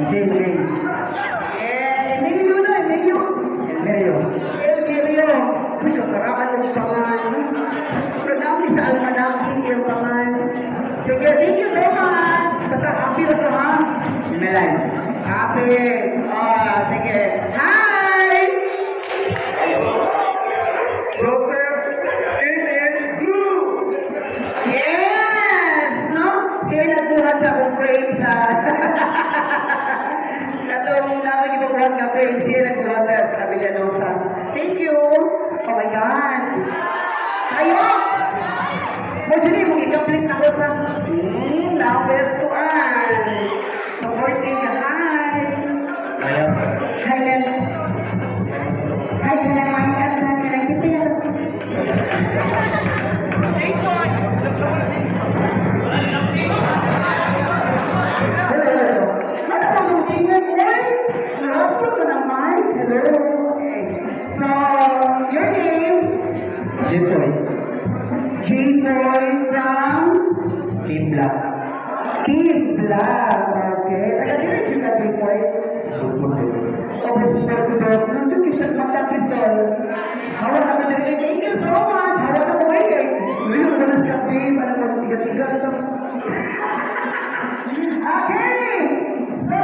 Jay. Emilio na, Emilio. Emilio. Uy, kaparakan ng pangan. Pradami sa almanaki yung pangan. Sige, thank you so much. Basta happy na to, ha? Melan. Happy. Sige. Hi! Joseph, it is blue. Yes! No? Sige, nagbuhat sa akong praise, ha? Katong namin ipabuhat nga praise. Sige, nagbuhat sa Villanosa. Thank you. Oh my God. Ayun! Pwede mo i-complete na ko sa number 1. Supporting ka. Hi! Hi, Len. Hi, Len. Kiss me. Ano ba yung tingin mo? Hello ka naman. Hello. So, your name? Jimboy. Jimboy from? Team Black. Team Black. Okay. Taga-direct yung ka, Jimboy? Oh, super. Nandun kita magka-pistol. Hawak ako na rin. Thank you so much. Hawak ako eh. Hindi ko na sa kape. Para mag-tiga-tiga. Okay. So,